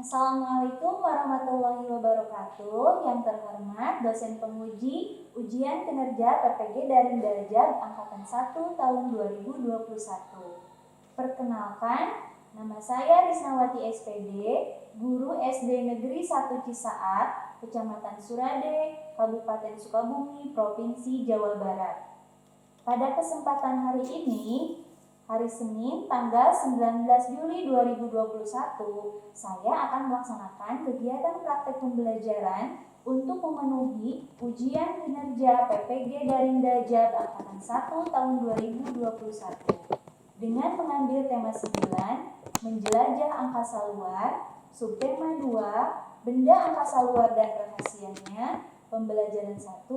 Assalamualaikum warahmatullahi wabarakatuh. Yang terhormat dosen penguji ujian kinerja PPG Daring Dajab Angkatan 1 tahun 2021. Perkenalkan, nama saya Risnawati SPD, guru SD Negeri 1 Cisaat, Kecamatan Surade, Kabupaten Sukabumi, Provinsi Jawa Barat. Pada kesempatan hari ini, hari Senin tanggal 19 Juli 2021, saya akan melaksanakan kegiatan praktek pembelajaran untuk memenuhi ujian kinerja PPG Daring Dajab Angkatan 1 tahun 2021 dengan mengambil tema 9, menjelajah angkasa luar, subtema 2, benda angkasa luar dan rahasianya, pembelajaran 1,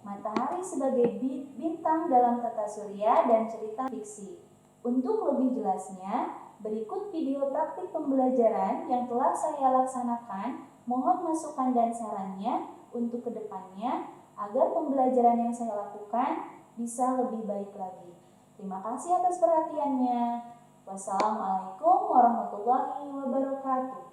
matahari sebagai bintang dalam tata surya dan cerita fiksi. Untuk lebih jelasnya, berikut video praktik pembelajaran yang telah saya laksanakan. Mohon masukan dan sarannya untuk kedepannya agar pembelajaran yang saya lakukan bisa lebih baik lagi. Terima kasih atas perhatiannya. Wassalamualaikum warahmatullahi wabarakatuh.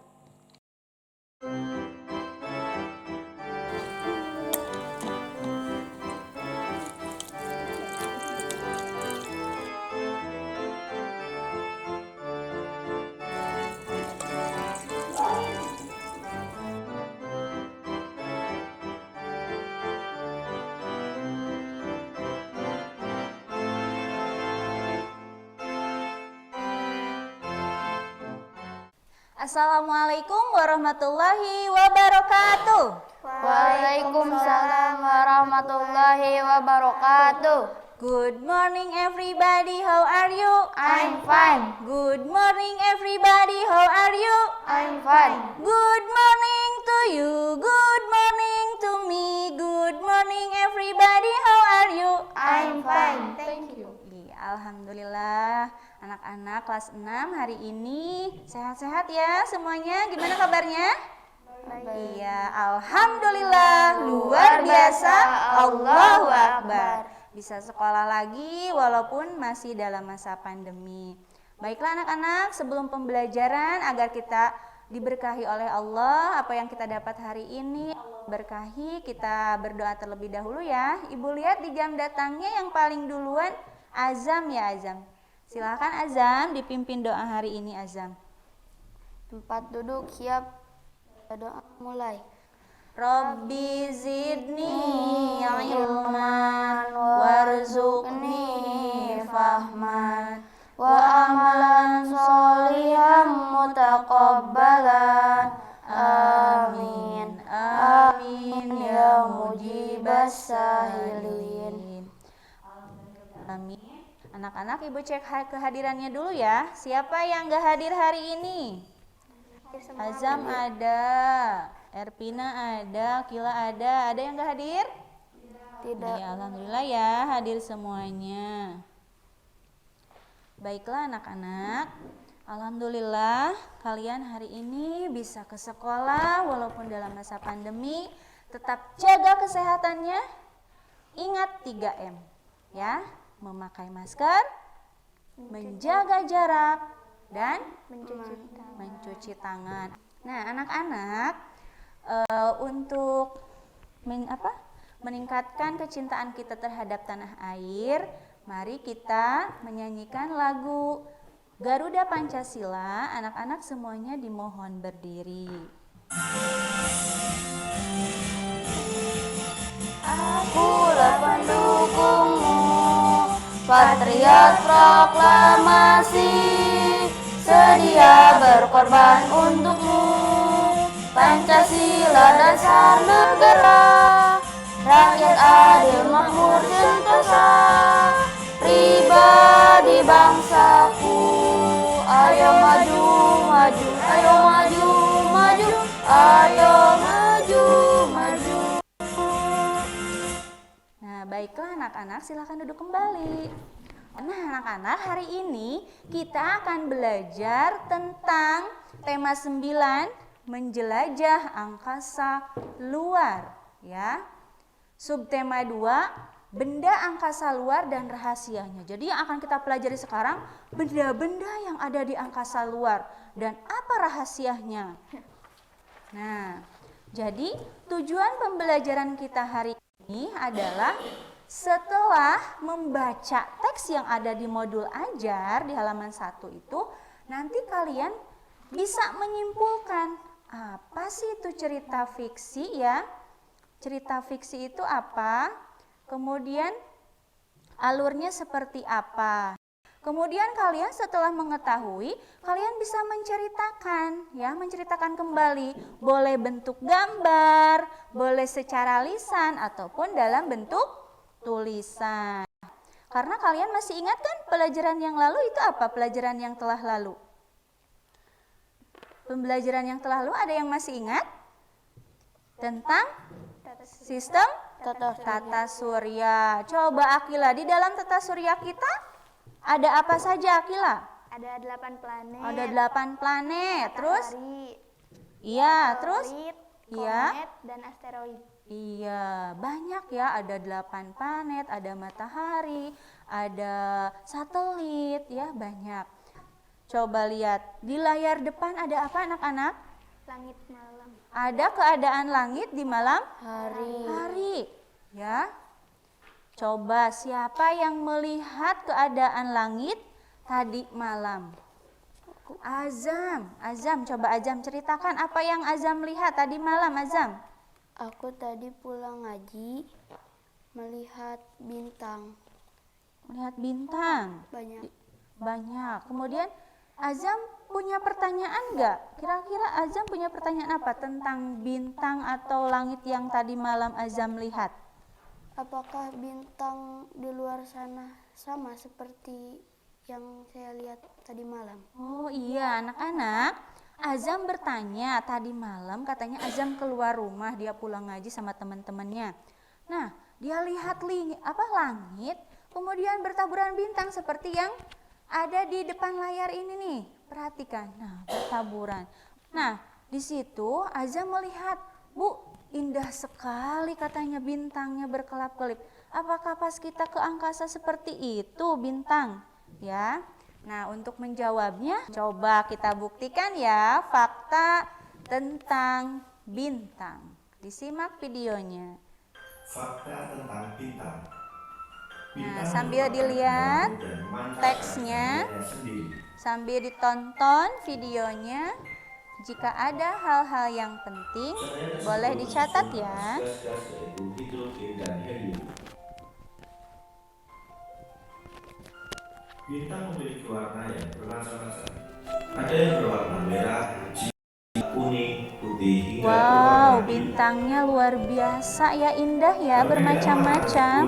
Assalamualaikum warahmatullahi wabarakatuh. Waalaikumsalam warahmatullahi wabarakatuh. Good morning everybody, how are you? I'm fine. Good morning everybody, how are you? I'm fine. Good morning to you, good morning to me. Good morning everybody, how are you? I'm fine. Thank you. Alhamdulillah, anak-anak kelas 6 hari ini sehat-sehat ya semuanya. Gimana kabarnya? Baik. Iya, alhamdulillah, luar biasa, Allahu Akbar. Bisa sekolah lagi walaupun masih dalam masa pandemi. Baiklah anak-anak, sebelum pembelajaran agar kita diberkahi oleh Allah, apa yang kita dapat hari ini berkahi, kita berdoa terlebih dahulu ya. Ibu lihat di jam datangnya yang paling duluan Azam ya Azam. Silakan Azam dipimpin doa hari ini Azam. Tempat duduk siap. Doa mulai. Rabbi zidni ilman warzuqni fahman wa amalan sholihan mutaqabbalan. Amin. Amin ya mujibas sahilin. Amin. Anak-anak, Ibu cek kehadirannya dulu ya. Siapa yang gak hadir hari ini? Azam ada, Erpina ada, Kila ada. Ada yang gak hadir? Tidak. Ya, alhamdulillah ya, hadir semuanya. Baiklah anak-anak, alhamdulillah kalian hari ini bisa ke sekolah walaupun dalam masa pandemi. Tetap jaga kesehatannya. Ingat 3M ya. Memakai masker, menjaga jarak, dan mencuci tangan. Nah, anak-anak, untuk meningkatkan kecintaan kita terhadap tanah air, mari kita menyanyikan lagu Garuda Pancasila. Anak-anak semuanya dimohon berdiri. Akulah pendukungmu, patriot proklamasi, sedia berkorban untukmu. Pancasila dasar negara, rakyat adil makmur sentosa, pribadi bangsaku. Ayo maju, maju, ayo maju, maju, ayo maju, maju. Baiklah anak-anak, silakan duduk kembali. Nah anak-anak, hari ini kita akan belajar tentang tema 9, menjelajah angkasa luar ya. Subtema 2, benda angkasa luar dan rahasianya. Jadi yang akan kita pelajari sekarang, benda-benda yang ada di angkasa luar dan apa rahasianya. Nah, jadi tujuan pembelajaran kita hari ini adalah setelah membaca teks yang ada di modul ajar di halaman 1 itu, nanti kalian bisa menyimpulkan apa sih itu cerita fiksi ya. Cerita fiksi itu apa? Kemudian alurnya seperti apa? Kemudian kalian setelah mengetahui, kalian bisa menceritakan kembali. Boleh bentuk gambar, boleh secara lisan, ataupun dalam bentuk tulisan. Karena kalian masih ingat kan pelajaran yang lalu itu apa? Pelajaran yang telah lalu. Pembelajaran yang telah lalu ada yang masih ingat? Tentang sistem tata surya. Coba Akila, di dalam tata surya kita ada apa saja Akila? Ada 8 planet. Ada 8 planet. Terus? Matahari, Iya, terus? meteorit, Iya. komet, dan asteroid. Iya, banyak ya. Ada 8 planet, ada matahari, ada satelit, ya banyak. Coba lihat, di layar depan ada apa anak-anak? Langit malam. Ada keadaan langit di malam Hari. ya. Coba siapa yang melihat keadaan langit tadi malam? Azam, coba Azam ceritakan apa yang Azam lihat tadi malam, Azam. Aku tadi pulang ngaji melihat bintang Melihat bintang banyak. banyak. Kemudian Azam punya pertanyaan enggak? Kira-kira Azam punya pertanyaan apa tentang bintang atau langit yang tadi malam Azam lihat? Apakah bintang di luar sana sama seperti yang saya lihat tadi malam? Oh iya anak-anak, Azam bertanya tadi malam, katanya Azam keluar rumah, dia pulang ngaji sama teman-temannya. Nah, dia lihat langit, kemudian bertaburan bintang seperti yang ada di depan layar ini nih. Perhatikan, nah bertaburan. Nah, di situ Azam melihat, Bu, indah sekali katanya bintangnya berkelap-kelip. Apakah pas kita ke angkasa seperti itu bintang? Ya. Nah, untuk menjawabnya coba kita buktikan ya fakta tentang bintang. Disimak videonya. Fakta tentang bintang. Nah, sambil dilihat teksnya, sambil ditonton videonya, jika ada hal-hal yang penting boleh dicatat ya. Bintang memiliki warna yang bermacam-macam. Ada yang berwarna merah, kuning, putih, hingga Wow, bintangnya luar biasa ya, indah ya, bermacam-macam.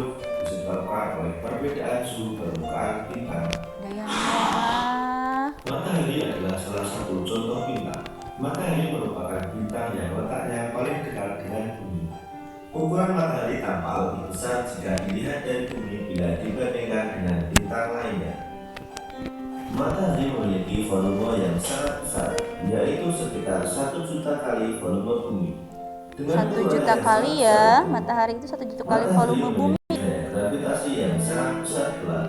Disebabkan oleh perbedaan suhu permukaan bintang. Ada yang merah. Matahari adalah salah satu contoh bintang. Matahari merupakan bintang yang letaknya paling dekat dengan bumi. Ukuran matahari tampak lebih besar jika dilihat dari bumi bila dibandingkan dengan bintang lainnya. Matahari memiliki volume yang sangat besar, yaitu sekitar 1 juta kali volume bumi. 1 juta kali ya, matahari itu 1 juta kali volume bumi. Gravitasi yang sangat besar pula.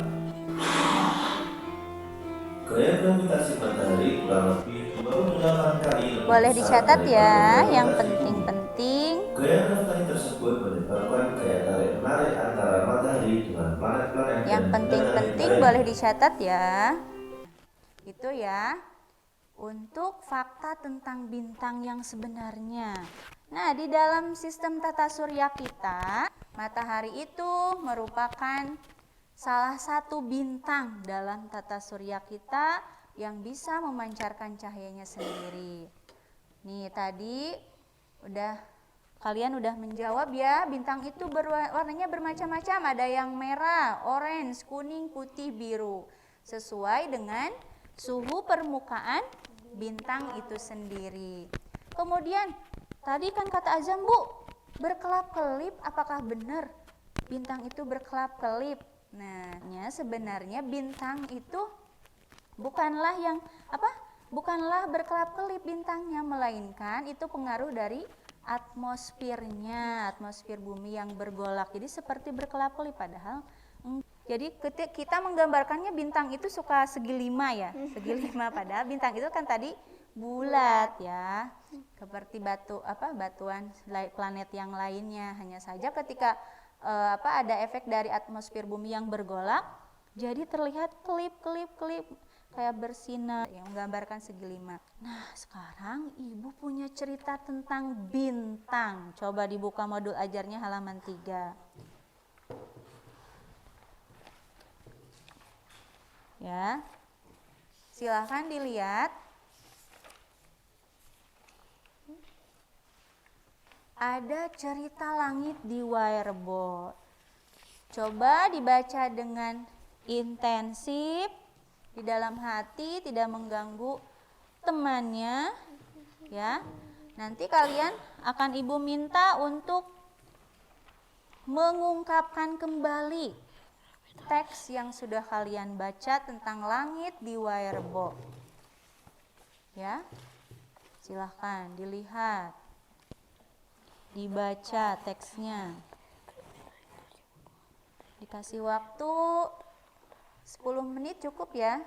Gaya gravitasi matahari kurang lebih 28 kali lebih Boleh besar dicatat dari ya, gravitasi yang bumi. penting-penting. Gaya gravitasi tersebut menyebabkan gaya tarik-menarik antara matahari dengan planet-planet. Yang penting-penting boleh dicatat ya. Itu ya, untuk fakta tentang bintang yang sebenarnya. Nah, di dalam sistem tata surya kita, matahari itu merupakan salah satu bintang dalam tata surya kita yang bisa memancarkan cahayanya sendiri. Nih, tadi kalian udah menjawab ya, bintang itu warnanya bermacam-macam, ada yang merah, orange, kuning, putih, biru. Sesuai dengan suhu permukaan bintang itu sendiri. Kemudian tadi kan kata Azam, Bu, berkelap-kelip, apakah benar bintang itu berkelap-kelip? Nah, sebenarnya bintang itu bukanlah berkelap-kelip bintangnya, melainkan itu pengaruh dari atmosfernya, atmosfer bumi yang bergolak. Jadi seperti berkelap-kelip padahal. Jadi kita menggambarkannya bintang itu suka segi 5 ya, segi 5, padahal bintang itu kan tadi bulat ya, seperti batuan planet yang lainnya. Hanya saja ketika ada efek dari atmosfer bumi yang bergolak, jadi terlihat kelip kayak bersinar yang menggambarkan segi 5. Nah, sekarang Ibu punya cerita tentang bintang. Coba dibuka modul ajarnya halaman 3. Ya. Silahkan dilihat. Ada cerita langit di Wireboard. Coba dibaca dengan intensif, di dalam hati, tidak mengganggu temannya. Ya. Nanti kalian akan Ibu minta untuk mengungkapkan kembali teks yang sudah kalian baca tentang langit di Wireboard. Ya. Silahkan dilihat. Dibaca teksnya. Dikasih waktu 10 menit cukup ya.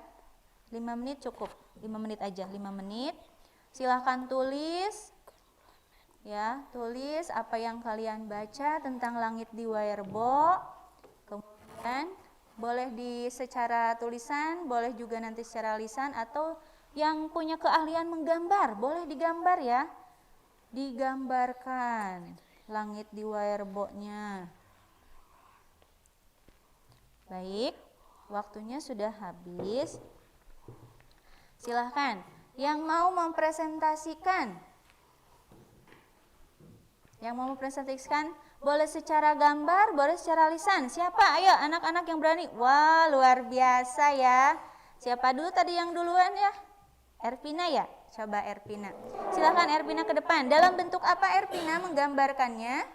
5 menit cukup. 5 menit aja, 5 menit. Silahkan tulis. Ya, tulis apa yang kalian baca tentang langit di Wireboard. Kemudian boleh secara tulisan, boleh juga nanti secara lisan, atau yang punya keahlian menggambar, boleh digambar ya. Digambarkan langit di Wireboard-nya. Baik, waktunya sudah habis. Silahkan yang mau mempresentasikan. Yang mau mempresentasikan boleh secara gambar, boleh secara lisan. Siapa? Ayo anak-anak yang berani. Wah, luar biasa ya. Siapa dulu tadi yang duluan ya? Erpina ya? Coba Erpina. Silahkan Erpina ke depan. Dalam bentuk apa Erpina menggambarkannya?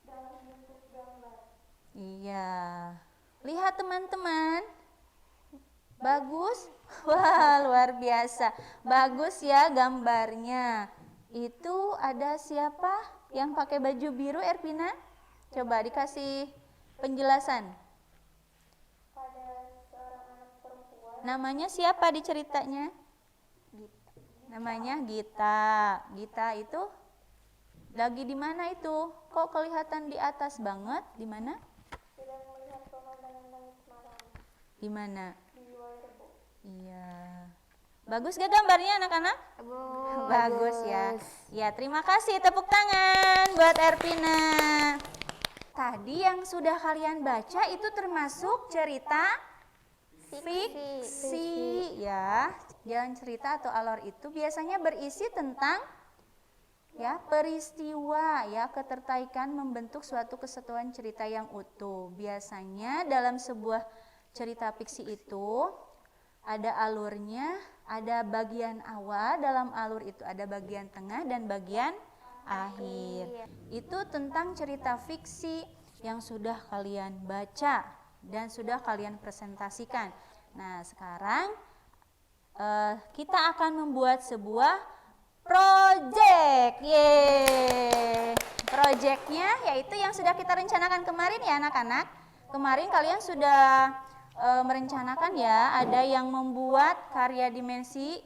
Dalam bentuk gambar. Iya. Lihat teman-teman. Bagus? Wah, luar biasa. Bagus ya gambarnya. Itu ada siapa yang pakai baju biru Erpina? Coba dikasih penjelasan. Pada seorang anak perempuan. Namanya siapa di ceritanya? Namanya Gita. Gita itu lagi di mana itu? Kok kelihatan di atas banget? Di mana? Sedang melihat pemandangan langit malam. Di mana? Di Wireboard. Iya. Bagus gak gambarnya anak-anak? Bagus ya. Ya, terima kasih. Tepuk tangan buat Erpina. Tadi yang sudah kalian baca itu termasuk cerita fiksi ya. Jalan cerita atau alor itu biasanya berisi tentang ya peristiwa ya, ketertarikan membentuk suatu kesatuan cerita yang utuh. Biasanya dalam sebuah cerita fiksi itu ada alurnya, ada bagian awal, dalam alur itu ada bagian tengah dan bagian akhir. Itu tentang cerita fiksi yang sudah kalian baca dan sudah kalian presentasikan. Nah, sekarang kita akan membuat sebuah project. Yeay. Projectnya yaitu yang sudah kita rencanakan kemarin ya anak-anak. Kemarin kalian sudah merencanakan ya, ada yang membuat karya dimensi,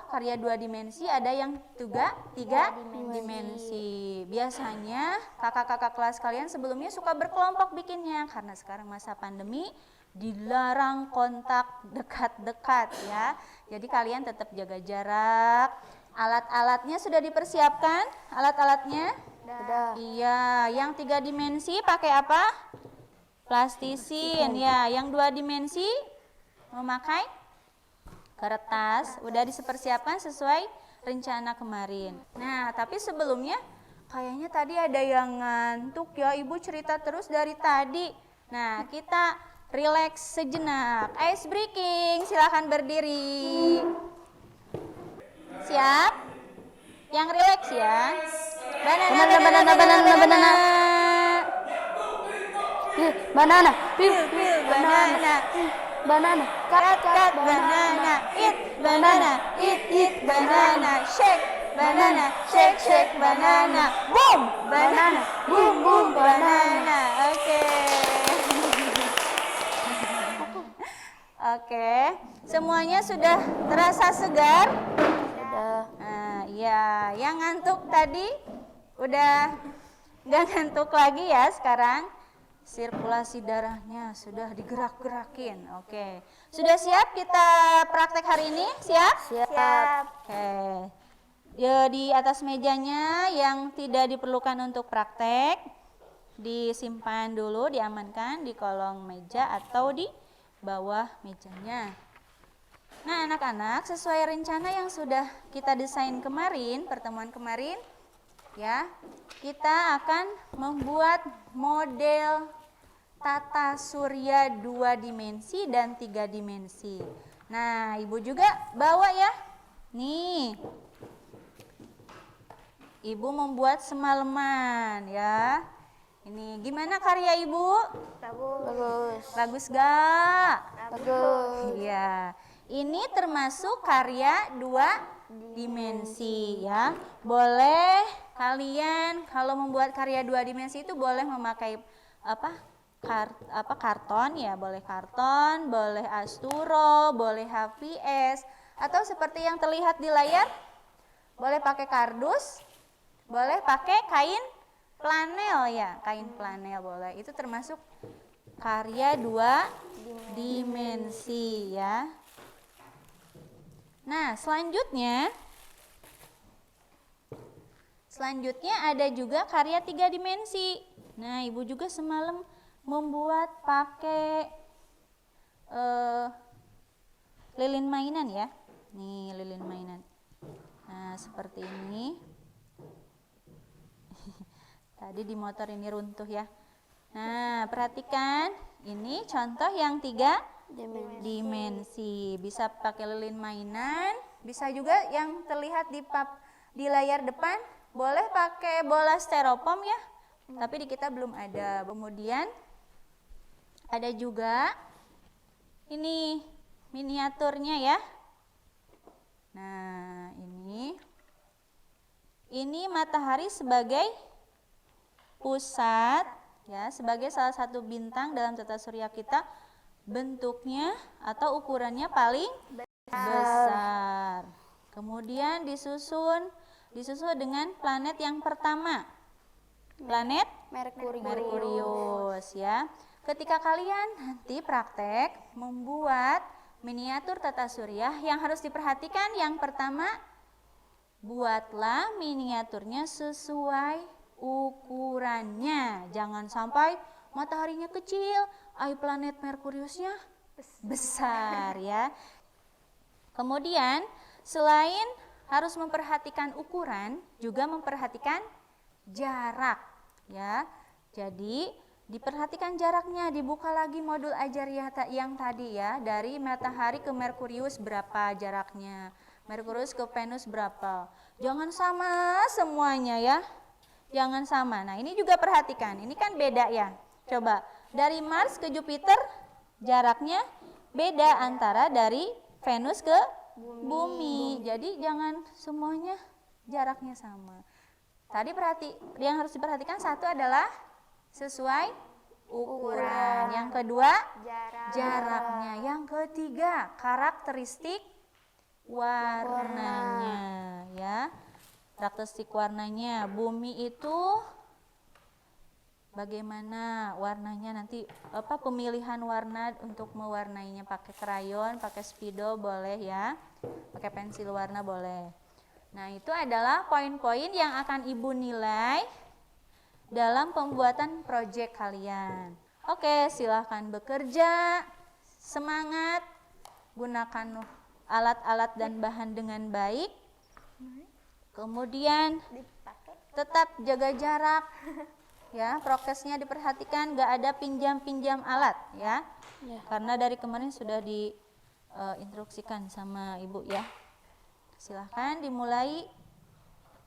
karya 2 dimensi, ada yang juga 3 dimensi. Biasanya kakak-kakak kelas kalian sebelumnya suka berkelompok bikinnya, karena sekarang masa pandemi dilarang kontak dekat-dekat ya. Jadi kalian tetap jaga jarak. Alat-alatnya sudah dipersiapkan? Alat-alatnya? Sudah. Iya, yang 3 dimensi pakai apa? Plastisin ya. Yang 2 dimensi memakai kertas. Udah dipersiapkan sesuai rencana kemarin. Nah, tapi sebelumnya kayaknya tadi ada yang ngantuk ya. Ibu cerita terus dari tadi. Nah, kita relax sejenak. Ice breaking, silakan berdiri. Siap? Yang relax ya. Banana. Banana. Banana. Cut banana. Eat banana. Eat banana. Shake banana. Shake banana. Boom banana. Boom banana. Oke. Semuanya sudah terasa segar? Sudah. Ya, yang ngantuk tadi udah nggak ngantuk lagi ya sekarang. Sirkulasi darahnya sudah digerak-gerakin. Oke. Sudah siap kita praktek hari ini? Siap? Siap. Oke. Ya, di atas mejanya yang tidak diperlukan untuk praktek disimpan dulu, diamankan di kolong meja atau di bawah mejanya. Nah, anak-anak, sesuai rencana yang sudah kita desain kemarin, pertemuan kemarin, ya, kita akan membuat model tata surya 2 dimensi dan 3 dimensi. Nah, Ibu juga bawa ya. Nih, Ibu membuat semalaman ya. Ini gimana karya Ibu? Bagus. Bagus gak? Bagus. Iya. Ini termasuk karya 2 dimensi ya. Boleh kalian kalau membuat karya 2 dimensi itu boleh memakai karton ya, boleh karton, boleh asturo, boleh HVS, atau seperti yang terlihat di layar, boleh pakai kardus, boleh pakai kain planel ya, kain planel boleh. Itu termasuk karya 2 dimensi ya. Nah, selanjutnya ada juga karya 3 dimensi. Nah, Ibu juga semalam membuat pakai lilin mainan ya. Nih, lilin mainan. Nah, seperti ini. Tadi di motor ini runtuh ya. Nah, perhatikan. Ini contoh yang 3 dimensi. Bisa pakai lilin mainan, bisa juga yang terlihat di layar depan, boleh pakai bola styrofoam ya. Tapi di kita belum ada. Kemudian ada juga ini miniaturnya ya. Nah, ini matahari sebagai pusat ya, sebagai salah satu bintang dalam tata surya kita. Bentuknya atau ukurannya paling besar. Kemudian disusul dengan planet yang pertama. Planet Merkurius ya. Ketika kalian nanti praktek membuat miniatur tata surya, yang harus diperhatikan yang pertama, buatlah miniaturnya sesuai ukurannya. Jangan sampai mataharinya kecil, planet Merkuriusnya besar ya. Kemudian selain harus memperhatikan ukuran, juga memperhatikan jarak ya. Jadi diperhatikan jaraknya, dibuka lagi modul ajaria yang tadi ya, dari matahari ke Merkurius berapa jaraknya, Merkurius ke Venus berapa. Jangan sama semuanya ya, jangan sama. Nah, ini juga perhatikan, ini kan beda ya. Coba dari Mars ke Jupiter jaraknya beda antara dari Venus ke Bumi. Jadi jangan semuanya jaraknya sama. Tadi yang harus diperhatikan satu adalah sesuai ukuran. Yang kedua jaraknya. Yang ketiga karakteristik warnanya ya. Karakteristik warnanya. Bumi itu bagaimana warnanya nanti, pemilihan warna untuk mewarnainya, pakai krayon, pakai spidol boleh ya, pakai pensil warna boleh. Nah, itu adalah poin-poin yang akan Ibu nilai dalam pembuatan proyek kalian. Oke, silahkan bekerja, semangat, gunakan alat-alat dan bahan dengan baik. Kemudian tetap jaga jarak. Ya, prokesnya diperhatikan, gak ada pinjam-pinjam alat ya. Karena dari kemarin sudah diinstruksikan sama Ibu ya. Silahkan dimulai.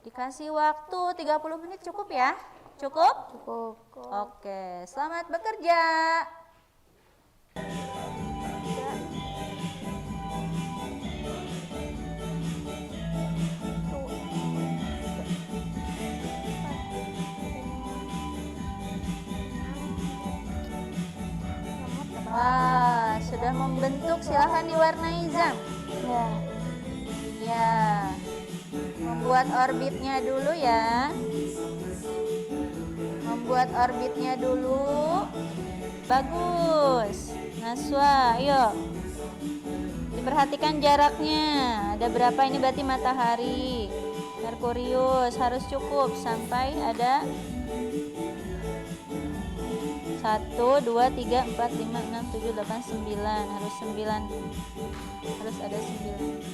Dikasih waktu 30 menit cukup ya? Cukup? Cukup. Oke, selamat bekerja. Wah, sudah membentuk, silahkan diwarnai Zam. Ya. Ya. Membuat orbitnya dulu ya. Membuat orbitnya dulu. Bagus. Naswa, ayo. Diperhatikan jaraknya. Ada berapa ini berarti matahari. Merkurius harus cukup sampai ada 1, 2, 3, 4, 5, 6, 7, 8, 9. Harus 9. Harus ada 9.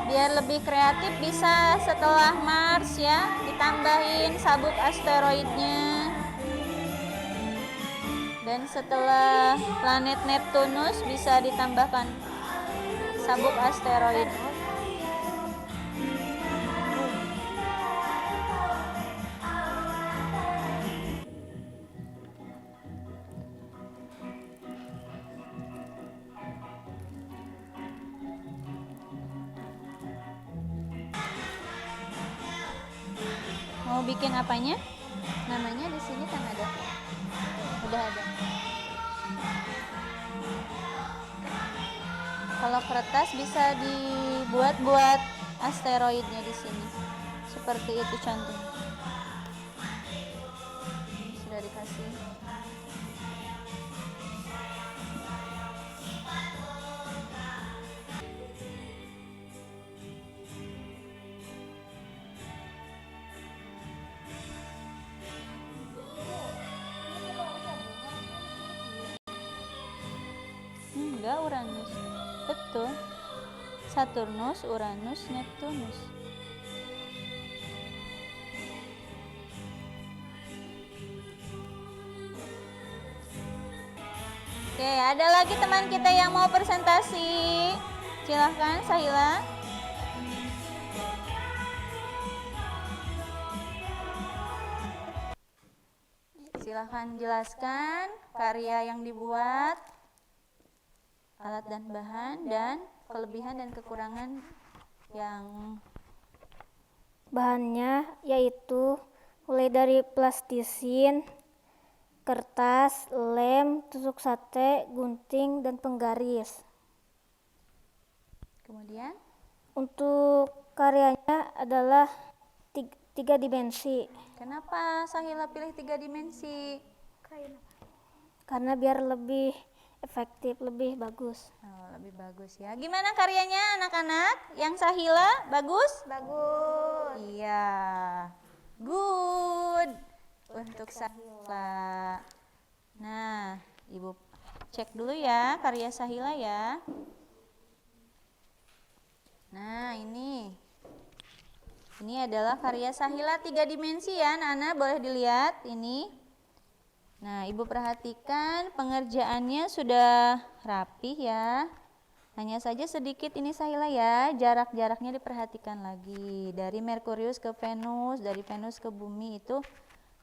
Biar lebih kreatif bisa setelah Mars ya, ditambahin sabuk asteroidnya. Dan setelah planet Neptunus bisa ditambahkan sabuk asteroid. Mau bikin apanya? Namanya di sini kan ada. Udah ada. Kalau kertas bisa dibuat buat asteroidnya di sini. Seperti itu contohnya. Sudah dikasih. Enggak, Uranus. Betul. Saturnus, Uranus, Neptunus. Oke, ada lagi teman kita yang mau presentasi. Silahkan, Sahila. Silahkan jelaskan karya yang dibuat, alat dan bahan, dan kelebihan dan kekurangan yang bahannya yaitu mulai dari plastisin, kertas, lem, tusuk sate, gunting, dan penggaris. kemudian Untuk karyanya adalah tiga dimensi kenapa Sahila pilih 3 dimensi? karena biar lebih efektif, lebih bagus. Oh, lebih bagus ya. Gimana karyanya anak-anak? Yang Sahila bagus? Bagus. Iya. Good. Untuk Sahila. Nah, Ibu cek dulu ya karya Sahila ya. Nah, ini adalah karya Sahila 3 dimensi ya, anak-anak, boleh dilihat ini. Nah, Ibu perhatikan pengerjaannya sudah rapih ya. Hanya saja sedikit ini Sahila ya, jarak-jaraknya diperhatikan lagi. Dari Merkurius ke Venus, dari Venus ke Bumi itu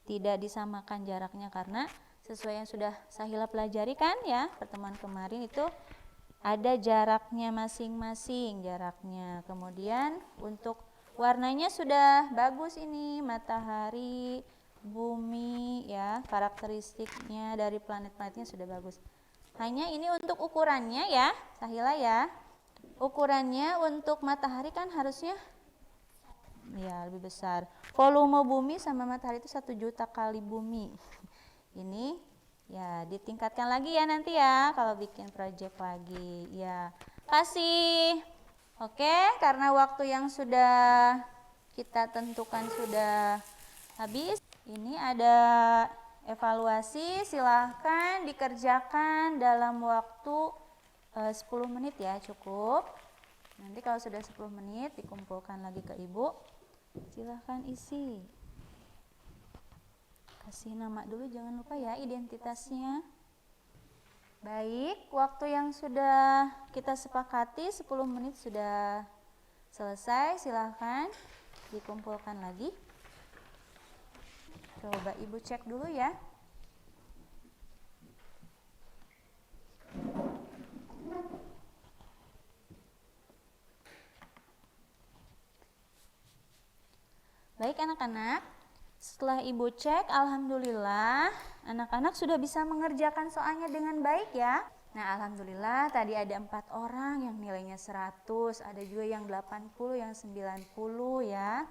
tidak disamakan jaraknya karena sesuai yang sudah Sahila pelajari kan ya, pertemuan kemarin itu ada jaraknya masing-masing jaraknya. Kemudian untuk warnanya sudah bagus ini, matahari, bumi ya, karakteristiknya dari planet-planetnya sudah bagus. Hanya ini untuk ukurannya ya, Sahila ya. Ukurannya untuk matahari kan harusnya ya lebih besar. Volume bumi sama matahari itu 1 juta kali bumi. Ini ya ditingkatkan lagi ya nanti ya kalau bikin project lagi. Ya, kasih. Oke, karena waktu yang sudah kita tentukan sudah habis. Ini ada evaluasi, silahkan dikerjakan dalam waktu 10 menit ya, cukup. Nanti kalau sudah 10 menit dikumpulkan lagi ke Ibu. Silahkan isi. Kasih nama dulu, jangan lupa ya identitasnya. Baik, waktu yang sudah kita sepakati 10 menit sudah selesai. Silahkan dikumpulkan lagi. Coba Ibu cek dulu ya. Baik anak-anak, setelah Ibu cek, alhamdulillah anak-anak sudah bisa mengerjakan soalnya dengan baik ya. Nah, alhamdulillah tadi ada 4 orang yang nilainya 100, ada juga yang 80, yang 90 ya.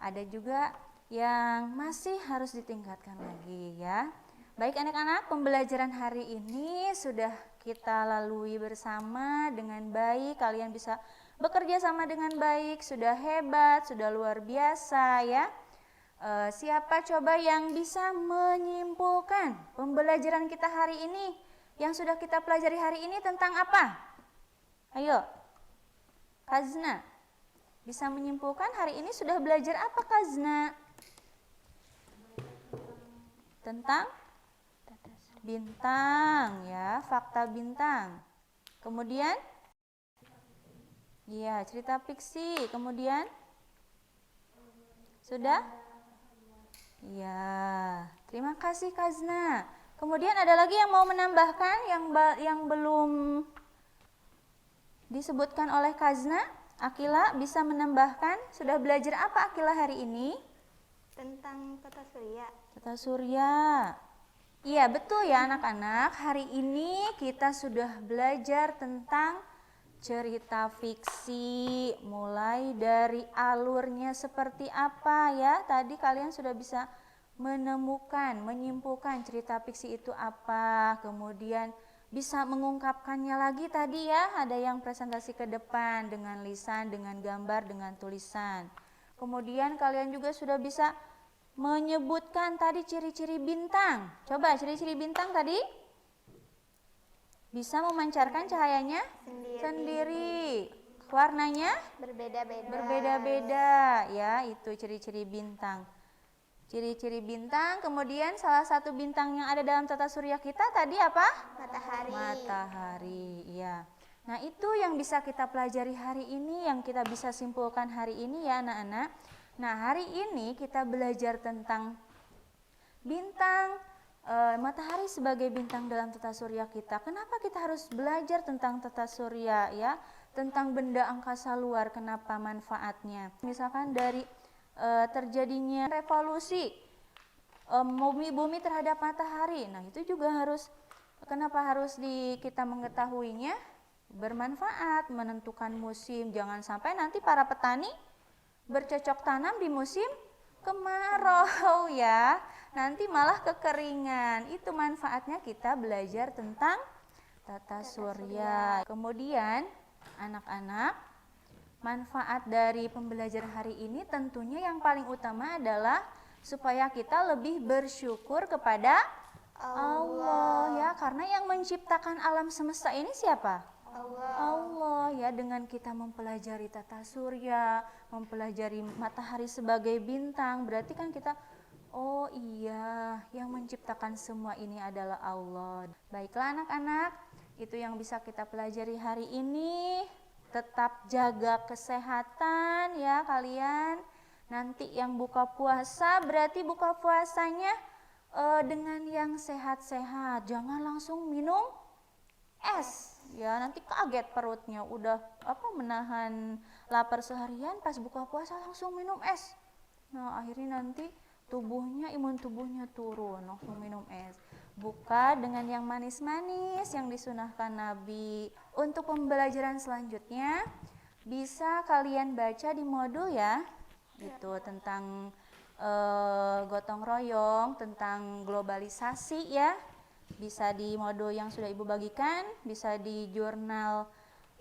Ada juga yang masih harus ditingkatkan lagi ya. Baik anak-anak, pembelajaran hari ini sudah kita lalui bersama dengan baik. Kalian bisa bekerja sama dengan baik, sudah hebat, sudah luar biasa ya. Siapa coba yang bisa menyimpulkan pembelajaran kita hari ini? Yang sudah kita pelajari hari ini tentang apa? Ayo, Kazna. Bisa menyimpulkan hari ini sudah belajar apa Kazna? Tentang bintang ya, fakta bintang. Kemudian ya, cerita fiksi. Kemudian sudah? Ya, terima kasih Kazna. Kemudian ada lagi yang mau menambahkan yang belum disebutkan oleh Kazna? Akila bisa menambahkan, sudah belajar apa Akila hari ini? Tentang tata surya. Tata surya. Iya betul ya anak-anak, hari ini kita sudah belajar tentang cerita fiksi, mulai dari alurnya seperti apa ya. Tadi kalian sudah bisa menemukan, menyimpulkan cerita fiksi itu apa, kemudian bisa mengungkapkannya lagi tadi ya, ada yang presentasi ke depan dengan lisan, dengan gambar, dengan tulisan. Kemudian kalian juga sudah bisa menyebutkan tadi ciri-ciri bintang. Coba ciri-ciri bintang tadi. Bisa memancarkan cahayanya sendiri. Warnanya berbeda-beda ya, itu ciri-ciri bintang. Ciri-ciri bintang, kemudian salah satu bintang yang ada dalam tata surya kita tadi apa? Matahari. Matahari, iya. Nah itu yang bisa kita pelajari hari ini, yang kita bisa simpulkan hari ini ya anak-anak. Nah hari ini kita belajar tentang bintang, matahari sebagai bintang dalam tata surya kita. Kenapa kita harus belajar tentang tata surya ya? Tentang benda angkasa luar, kenapa manfaatnya? Misalkan dari terjadinya revolusi bumi terhadap matahari. Nah itu juga kenapa harus kita mengetahuinya? Bermanfaat, menentukan musim. Jangan sampai nanti para petani bercocok tanam di musim kemarau ya, nanti malah kekeringan. Itu manfaatnya kita belajar tentang tata surya. Kemudian anak-anak, manfaat dari pembelajaran hari ini tentunya yang paling utama adalah supaya kita lebih bersyukur kepada Allah ya, karena yang menciptakan alam semesta ini siapa? Allah ya. Dengan kita mempelajari tata surya, mempelajari matahari sebagai bintang, berarti kan kita, oh iya, yang menciptakan semua ini adalah Allah. Baiklah anak-anak, itu yang bisa kita pelajari hari ini. Tetap jaga kesehatan ya kalian. Nanti yang buka puasa berarti buka puasanya dengan yang sehat-sehat. Jangan langsung minum es ya, nanti kaget perutnya, udah menahan lapar seharian, pas buka puasa langsung minum es. Nah akhirnya nanti imun tubuhnya turun, langsung minum es. Buka dengan yang manis-manis yang disunahkan Nabi. Untuk pembelajaran selanjutnya bisa kalian baca di modul ya, itu tentang gotong royong, tentang globalisasi ya. Bisa di modul yang sudah Ibu bagikan, bisa di jurnal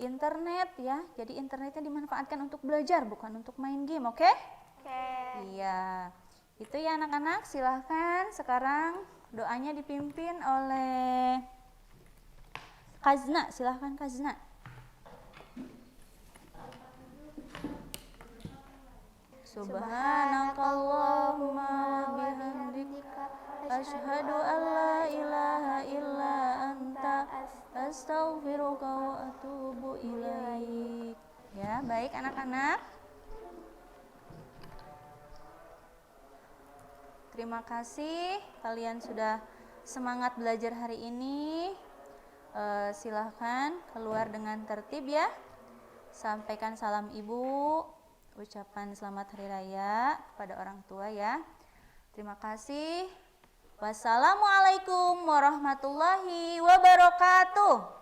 internet ya. Jadi internetnya dimanfaatkan untuk belajar, bukan untuk main game, oke? Oke. Iya, itu ya anak-anak. Silahkan sekarang doanya dipimpin oleh Kazna. Silahkan Kazna. Subhanakallahumma wa bihamdika asyhadu an la ilaha illa anta astaghfiruka wa atubu ilaik. Ya, baik anak-anak. Terima kasih kalian sudah semangat belajar hari ini. Silahkan keluar dengan tertib ya. Sampaikan salam ibu, ucapan selamat hari raya kepada orang tua ya. Terima kasih. Wassalamualaikum warahmatullahi wabarakatuh.